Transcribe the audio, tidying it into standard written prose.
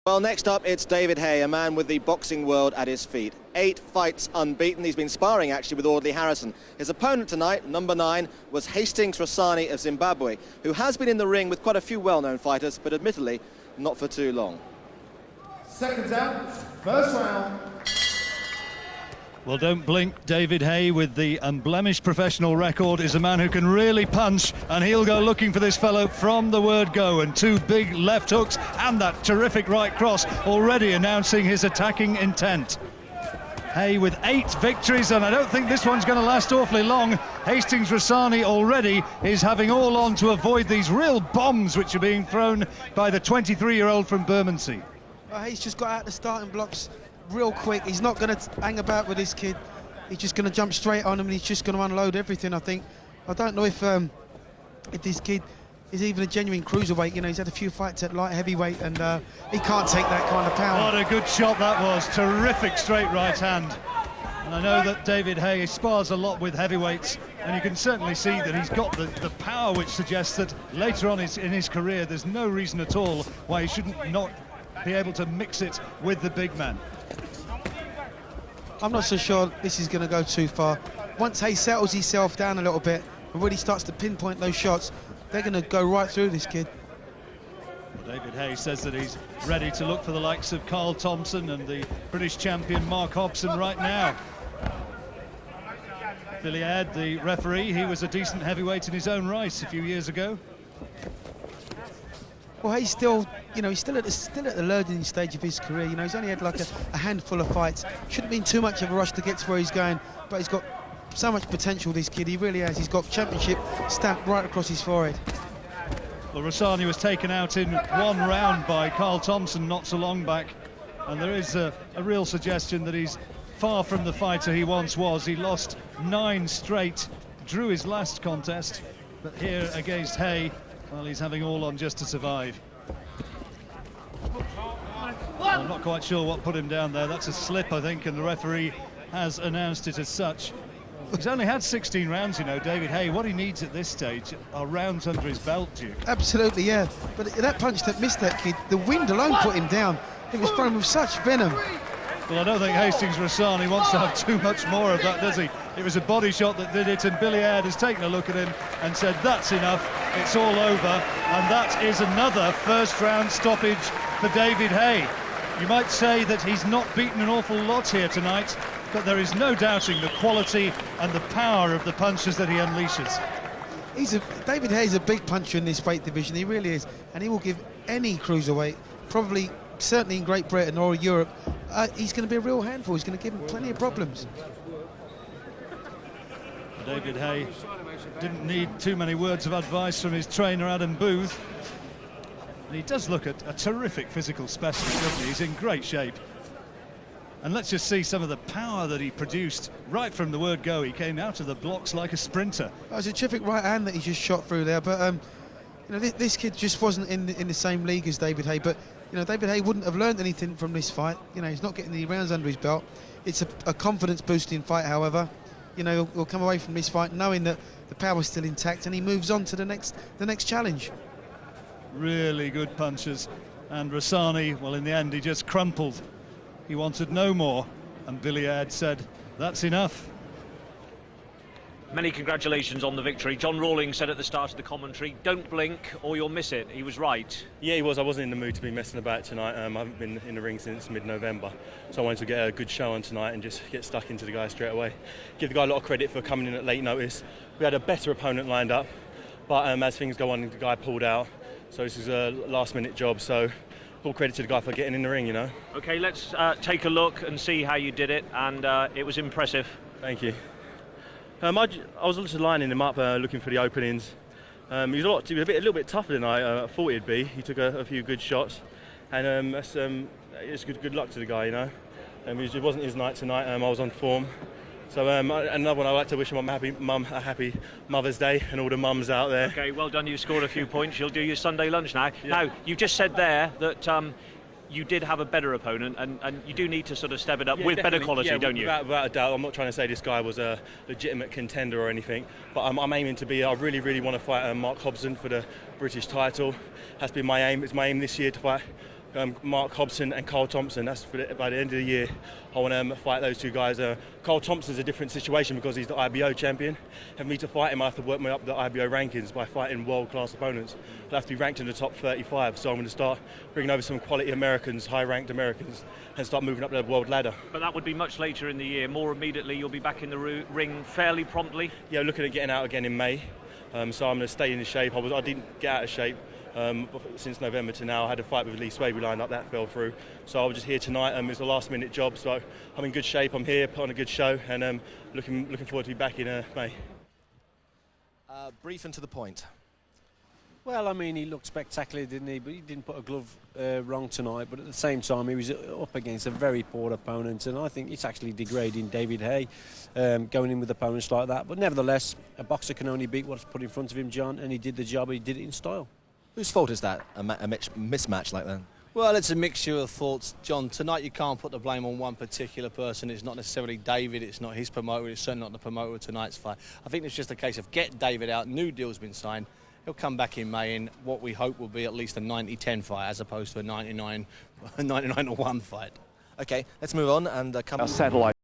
Well, next up, it's David Haye, a man with the boxing world at his feet. 8 fights unbeaten. He's been sparring, actually, with Audley Harrison. His opponent tonight, number 9, was Hastings Rassani of Zimbabwe, who has been in the ring with quite a few well-known fighters, but admittedly, not for too long. Seconds out, first round. Well, don't blink. David Haye, with the unblemished professional record, is a man who can really punch, and he'll go looking for this fellow from the word go. And 2 big left hooks and that terrific right cross already announcing his attacking intent. Haye with 8 victories, and I don't think this one's going to last awfully long. Hastings Rassani already is having all on to avoid these real bombs which are being thrown by the 23-year-old from Bermondsey. Well, Haye's just got out the starting blocks real quick. He's not going to hang about with this kid. He's just going to jump straight on him, and he's just going to unload everything, I think. I don't know if this kid is even a genuine cruiserweight. You know, he's had a few fights at light heavyweight, and he can't take that kind of power. What a good shot that was. Terrific straight right hand. And I know that David Haye spars a lot with heavyweights, and you can certainly see that he's got the power which suggests that later on in his career there's no reason at all why he shouldn't not be able to mix it with the big man. I'm not so sure this is going to go too far. Once Haye settles himself down a little bit and really starts to pinpoint those shots, they're going to go right through this kid. David Haye says that he's ready to look for the likes of Carl Thompson and the British champion Mark Hobson right now. Billy Aird, the referee, he was a decent heavyweight in his own right a few years ago. Well, Haye's still, you know, he's still at the learning stage of his career. You know, he's only had like a handful of fights. Shouldn't have been too much of a rush to get to where he's going, but he's got so much potential, this kid. He really has. He's got championship stamped right across his forehead. Well, Rassani was taken out in 1 round by Carl Thompson not so long back, and there is a real suggestion that he's far from the fighter he once was. He lost 9 straight, drew his last contest, but here against Haye, well, he's having all on just to survive. I'm not quite sure what put him down there. That's a slip, I think, and the referee has announced it as such. He's only had 16 rounds, you know, David Haye. What he needs at this stage are rounds under his belt, Duke. Absolutely, yeah. But that punch that missed that kid, the wind alone put him down. It was thrown with such venom. Well, I don't think Hastings Rassani wants to have too much more of that, does he? It was a body shot that did it, and Billy Aird has taken a look at him and said, that's enough, it's all over. And that is another first-round stoppage for David Haye. You might say that he's not beaten an awful lot here tonight, but there is no doubting the quality and the power of the punches that he unleashes. David Haye's a big puncher in this weight division, he really is, and he will give any cruiserweight, probably certainly in Great Britain or Europe, he's going to be a real handful. He's going to give him plenty of problems. David Haye didn't need too many words of advice from his trainer Adam Booth. And he does look at a terrific physical specimen, doesn't he? He's in great shape. And let's just see some of the power that he produced right from the word go. He came out of the blocks like a sprinter. That was a terrific right hand that he just shot through there, but you know, this kid just wasn't in the same league as David Haye. But you know, David Haye wouldn't have learned anything from this fight. You know, he's not getting any rounds under his belt. It's a confidence-boosting fight, however. You know, he'll come away from this fight knowing that the power's still intact, and he moves on to the next challenge. Really good punches, and Rassani, well, in the end, he just crumpled. He wanted no more, and Billy Aird said, that's enough. Many congratulations on the victory. John Rawlings said at the start of the commentary, don't blink or you'll miss it. He was right. Yeah, he was. I wasn't in the mood to be messing about tonight. I haven't been in the ring since mid-November, so I wanted to get a good show on tonight and just get stuck into the guy straight away. Give the guy a lot of credit for coming in at late notice. We had a better opponent lined up, but as things go on, the guy pulled out, so this is a last-minute job, so all credit to the guy for getting in the ring, you know. OK, let's take a look and see how you did it, and it was impressive. Thank you. I was just lining him up, looking for the openings. He was a little bit tougher than I thought he'd be. He took a few good shots, and it's good luck to the guy, you know. It wasn't his night tonight. I was on form. So another one, I'd like to wish him a happy Mother's Day and all the mums out there. OK, well done. You scored a few points. You'll do your Sunday lunch now. Yeah. Now, you just said there that you did have a better opponent, and you do need to sort of step it up with better quality, don't you? Without a doubt. I'm not trying to say this guy was a legitimate contender or anything, but I'm aiming to be. I really want to fight Mark Hobson for the British title. Has been my aim. It's my aim this year to fight Mark Hobson and Carl Thompson. That's by the end of the year. I want to fight those two guys. Carl Thompson's a different situation because he's the IBO champion. And for me to fight him, I have to work my up the IBO rankings by fighting world-class opponents. I have to be ranked in the top 35. So I'm going to start bringing over some quality Americans, high-ranked Americans, and start moving up the world ladder. But that would be much later in the year. More immediately, you'll be back in the ring fairly promptly. Yeah, looking at getting out again in May. So I'm going to stay in shape. I didn't get out of shape. Since November to now. I had a fight with Lee Swaby lined up, that fell through. So I was just here tonight. It was a last minute job, so I'm in good shape. I'm here, put on a good show, and looking forward to be back in May. Brief and to the point. Well, I mean, he looked spectacular, didn't he? But he didn't put a glove wrong tonight. But at the same time, he was up against a very poor opponent, and I think it's actually degrading David Haye going in with opponents like that. But nevertheless, a boxer can only beat what's put in front of him, John, and he did the job. He did it in style. Whose fault is that, a mismatch like that? Well, it's a mixture of thoughts, John. Tonight you can't put the blame on one particular person. It's not necessarily David, it's not his promoter, it's certainly not the promoter of tonight's fight. I think it's just a case of get David out, new deal's been signed. He'll come back in May in what we hope will be at least a 90-10 fight as opposed to a 99-1 fight. Okay, let's move on and come... Our satellite